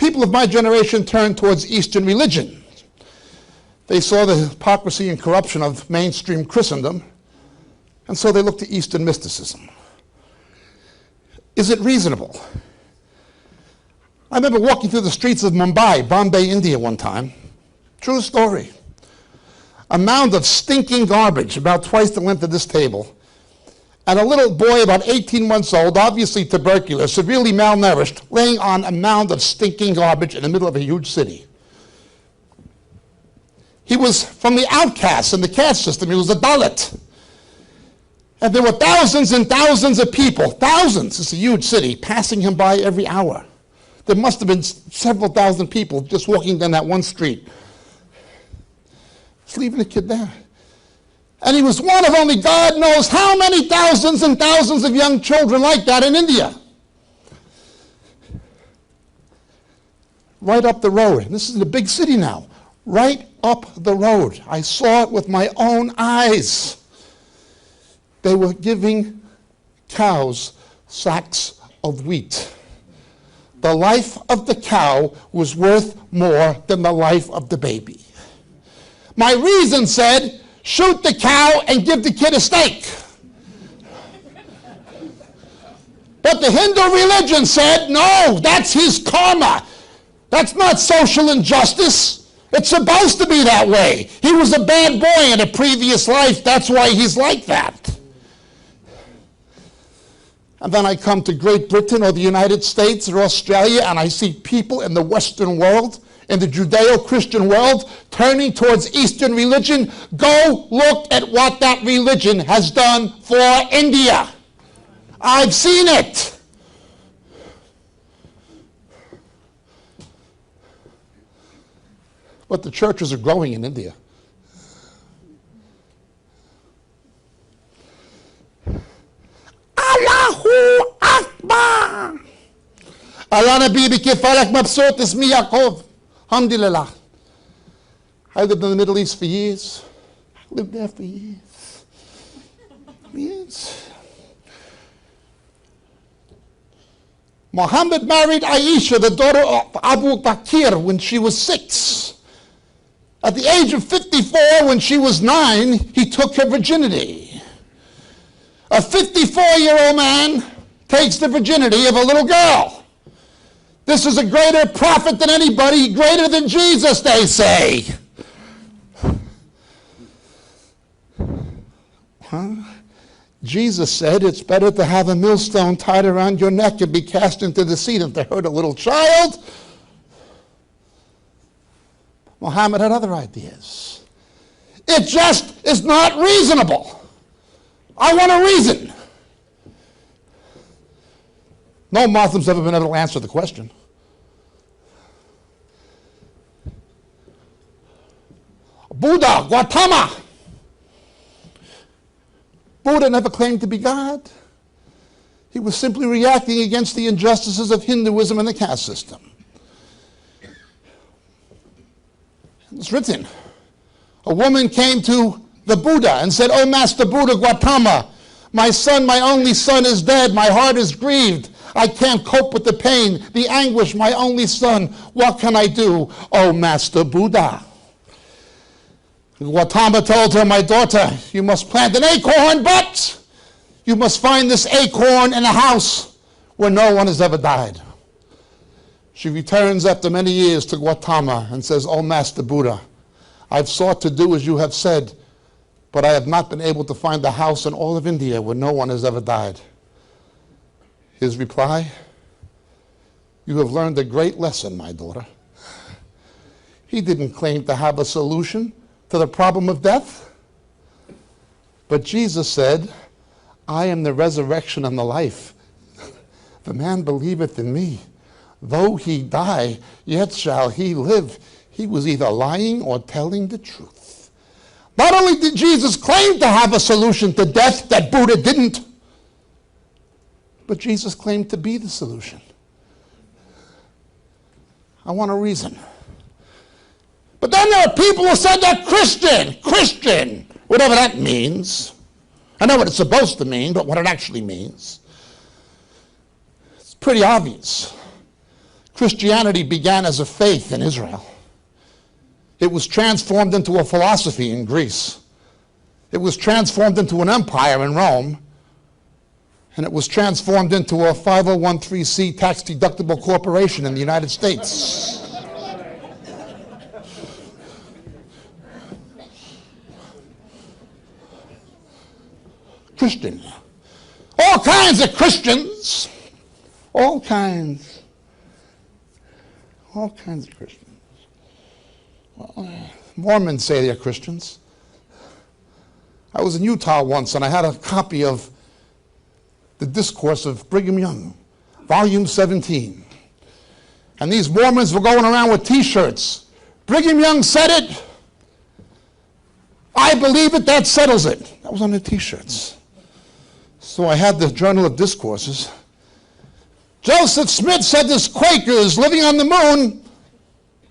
people of my generation turned towards Eastern religion. They saw the hypocrisy and corruption of mainstream Christendom, and so they looked to Eastern mysticism. Is it reasonable? I remember walking through the streets of Mumbai, Bombay, India one time. True story. A mound of stinking garbage about twice the length of this table, and a little boy about 18 months old, obviously tuberculous, severely malnourished, laying on a mound of stinking garbage in the middle of a huge city. He was from the outcasts in the caste system. He was a Dalit. And there were thousands and thousands of people, thousands, it's a huge city, passing him by every hour. There must have been several thousand people just walking down that one street. Just leaving the kid there. And he was one of only God knows how many thousands and thousands of young children like that in India. Right up the road, and this is in a big city now, right up the road. I saw it with my own eyes. They were giving cows sacks of wheat. The life of the cow was worth more than the life of the baby. My reason said, shoot the cow and give the kid a steak. But the Hindu religion said, no, that's his karma. That's not social injustice. It's supposed to be that way. He was a bad boy in a previous life. That's why he's like that. And then I come to Great Britain or the United States or Australia, and I see people in the Western world, in the Judeo-Christian world, turning towards Eastern religion. Go look at what that religion has done for India. I've seen it. But the churches are growing in India. Allahu Akbar. Allah Nabi Kifalak Mabsut Ismi Yaakov. Alhamdulillah. I lived in the Middle East for years. I lived there for years. Years. Muhammad married Aisha, the daughter of Abu Bakr, when she was 6. At the age of 54, when she was 9, he took her virginity. A 54-year-old man takes the virginity of a little girl. This is a greater prophet than anybody, greater than Jesus, they say. Huh? Jesus said it's better to have a millstone tied around your neck and be cast into the sea than to hurt a little child. Muhammad had other ideas. It just is not reasonable. I want a reason. No Muslim's ever been able to answer the question. Buddha, Gautama. Buddha never claimed to be God. He was simply reacting against the injustices of Hinduism and the caste system. It's written. A woman came to the Buddha and said, "Oh, Master Buddha Gautama, my son, my only son is dead. My heart is grieved. I can't cope with the pain, the anguish, my only son. What can I do, oh Master Buddha?" Gautama told her, "My daughter, you must plant an acorn, but you must find this acorn in a house where no one has ever died." She returns after many years to Gautama and says, "Oh Master Buddha, I've sought to do as you have said, but I have not been able to find a house in all of India where no one has ever died." His reply, "You have learned a great lesson, my daughter." He didn't claim to have a solution to the problem of death. But Jesus said, "I am the resurrection and the life. The man believeth in me, though he die, yet shall he live." He was either lying or telling the truth. Not only did Jesus claim to have a solution to death that Buddha didn't, but Jesus claimed to be the solution. I want a reason. But then there are people who said that Christian, whatever that means. I know what it's supposed to mean, but what it actually means, it's pretty obvious. Christianity began as a faith in Israel. It was transformed into a philosophy in Greece. It was transformed into an empire in Rome. And it was transformed into a 501(c)(3) tax-deductible corporation in the United States. Christian. All kinds of Christians. All kinds. All kinds of Christians. Well, Mormons say they're Christians. I was in Utah once and I had a copy of the Discourse of Brigham Young, volume 17. And these Mormons were going around with t-shirts. Brigham Young said it. I believe it, that settles it. That was on the t-shirts. So I had the Journal of Discourses. Joseph Smith said there's Quakers living on the moon,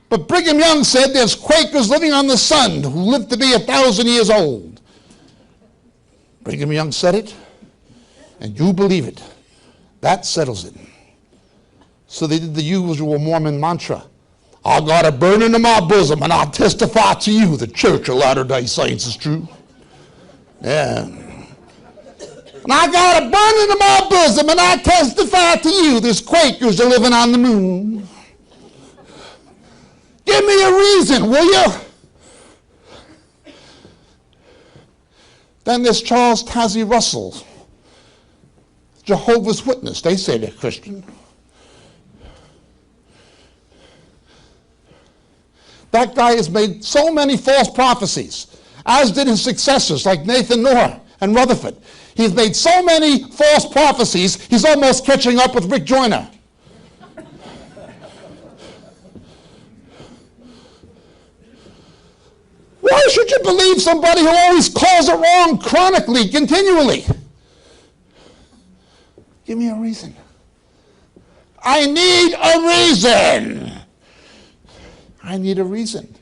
but Brigham Young said there's Quakers living on the sun who lived to be 1,000 years old. Brigham Young said it, and you believe it. That settles it. So they did the usual Mormon mantra. I got a burning in my bosom, and I'll testify to you the Church of Latter-day Saints is true. Yeah. And I got a burning in my bosom, and I testify to you there's Quakers are living on the moon. Give me a reason, will you? Then there's Charles Taze Russell, Jehovah's Witness. They say they're Christian. That guy has made so many false prophecies, as did his successors like Nathan Noor and Rutherford. He's made so many false prophecies, he's almost catching up with Rick Joyner. Why should you believe somebody who always calls it wrong chronically, continually? Give me a reason. I need a reason. I need a reason.